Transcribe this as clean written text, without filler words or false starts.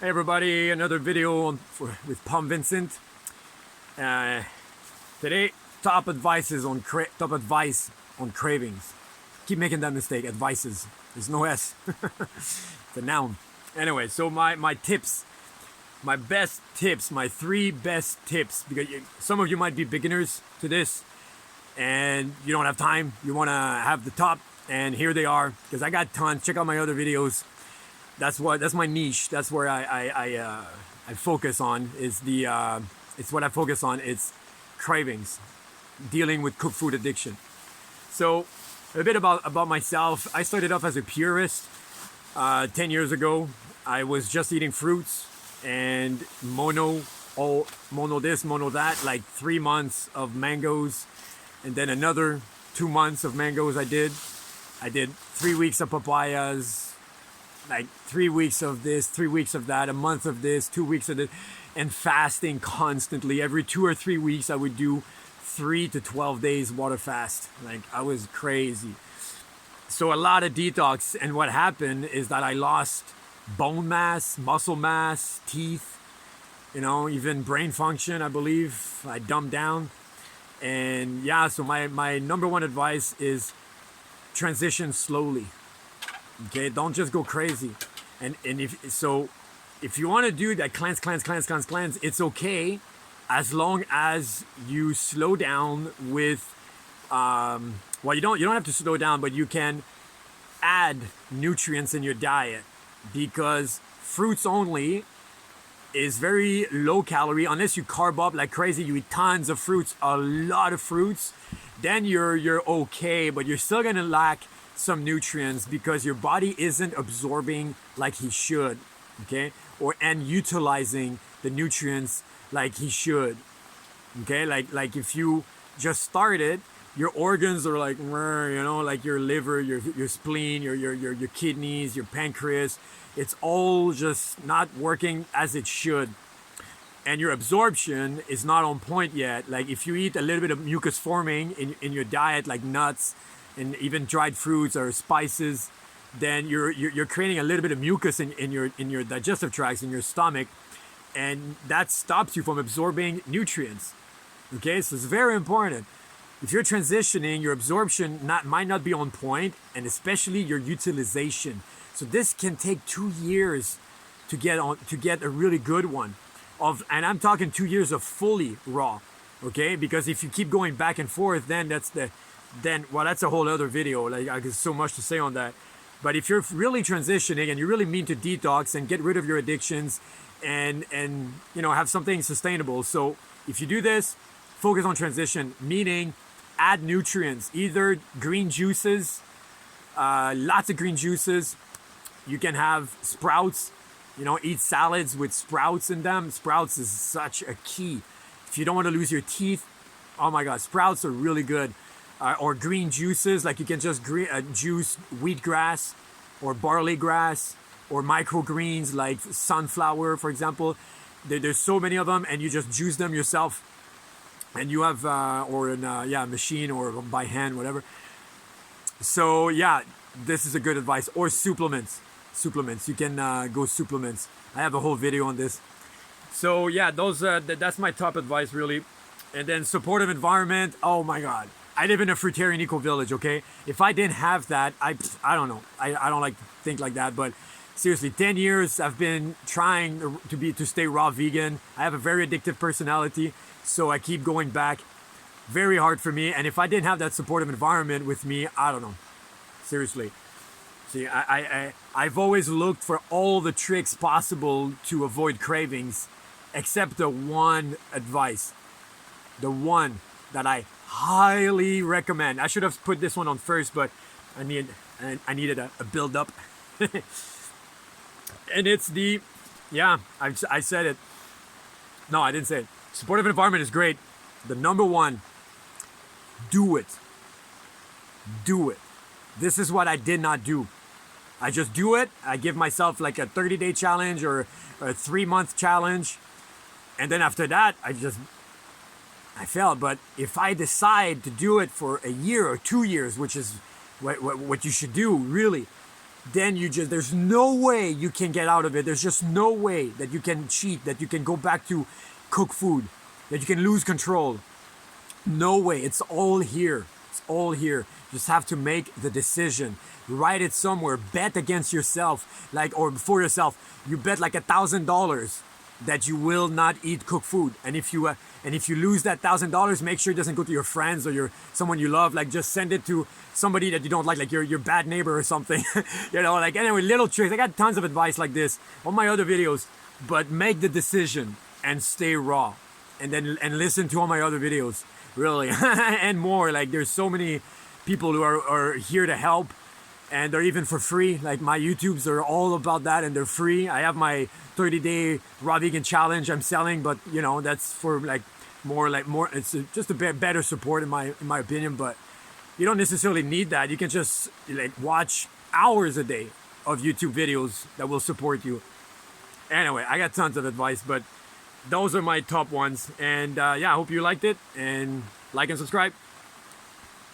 Hey everybody, another video with Palm Vincent. Today, top advice on cravings. Keep making that mistake. Advices. There's no S. It's a noun. Anyway, so my tips, my best tips, my 3 best tips, because some of you might be beginners to this, and you don't have time. You want to have the top, and here they are. Because I got tons. Check out my other videos. That's my niche. That's where I focus on. It's what I focus on. It's cravings, dealing with cooked food addiction. So a bit about myself. I started off as a purist 10 years ago. I was just eating fruits and mono this, mono that, like 3 months of mangoes, and then another 2 months of mangoes. I did 3 weeks of papayas, like 3 weeks of this, 3 weeks of that, a month of this, 2 weeks of this, and fasting constantly. Every 2 or 3 weeks, I would do 3 to 12 days water fast. Like, I was crazy. So a lot of detox, and what happened is that I lost bone mass, muscle mass, teeth, even brain function, I believe. I dumbed down. And yeah, so my number one advice is transition slowly. Okay, don't just go crazy. And if you want to do that cleanse, it's okay, as long as you slow down with you don't have to slow down, but you can add nutrients in your diet, because fruits only is very low calorie. Unless you carb up like crazy, you eat tons of fruits, a lot of fruits, then you're okay, but you're still gonna lack some nutrients because your body isn't absorbing like he should, okay, and utilizing the nutrients like he should, okay. Like if you just started, your organs are like, like your liver, your spleen, your kidneys, your pancreas, it's all just not working as it should, and your absorption is not on point yet. Like if you eat a little bit of mucus forming in your diet, like nuts and even dried fruits or spices, then you're creating a little bit of mucus in your digestive tracts, in your stomach, and that stops you from absorbing nutrients. Okay, so it's very important. If you're transitioning, your absorption might not be on point, and especially your utilization. So this can take 2 years to get a really good one. And I'm talking 2 years of fully raw. Okay, because if you keep going back and forth, then that's a whole other video. Like, there's so much to say on that. But if you're really transitioning and you really mean to detox and get rid of your addictions and have something sustainable. So if you do this, focus on transition, meaning add nutrients, either green juices, lots of green juices. You can have sprouts, eat salads with sprouts in them. Sprouts is such a key. If you don't want to lose your teeth, oh my God, sprouts are really good. Or green juices, like you can just juice wheatgrass or barley grass, or microgreens like sunflower, for example. There's so many of them, and you just juice them yourself. And you have, a machine or by hand, whatever. So yeah, this is a good advice. Or supplements. You can go supplements. I have a whole video on this. So yeah, that's my top advice, really. And then supportive environment. Oh my God. I live in a fruitarian eco village, okay? If I didn't have that, I don't know. I don't like to think like that, but seriously, 10 years I've been trying to stay raw vegan. I have a very addictive personality, so I keep going back. Very hard for me, and if I didn't have that supportive environment with me, I don't know. Seriously. See, I've always looked for all the tricks possible to avoid cravings, except the one advice. The one that I highly recommend. I should have put this one on first, but I needed a build up. And it's I said it. No, I didn't say it. Supportive environment is great. The number one, do it. Do it. This is what I did not do. I just do it. I give myself like a 30-day challenge or a 3-month challenge. And then after that, I failed. But if I decide to do it for a year or 2 years, which is what you should do, really, then there's no way you can get out of it. There's just no way that you can cheat, that you can go back to cook food, that you can lose control. No way. It's all here. It's all here. You just have to make the decision. Write it somewhere. Bet against yourself, or for yourself. You bet like $1,000 that you will not eat cooked food. And if you lose that $1,000, make sure it doesn't go to your friends or someone you love. Like, just send it to somebody that you don't like your bad neighbor or something. Anyway, little tricks. I got tons of advice like this on my other videos. But make the decision and stay raw, and listen to all my other videos. Really. And more. Like, there's so many people who are here to help, and they're even for free. Like, my YouTubes are all about that, and they're free. I have my 30-day raw vegan challenge I'm selling, but that's for more. It's just a better support in my opinion. But you don't necessarily need that. You can just watch hours a day of YouTube videos that will support you. Anyway, I got tons of advice, but those are my top ones. And I hope you liked it, and like and subscribe.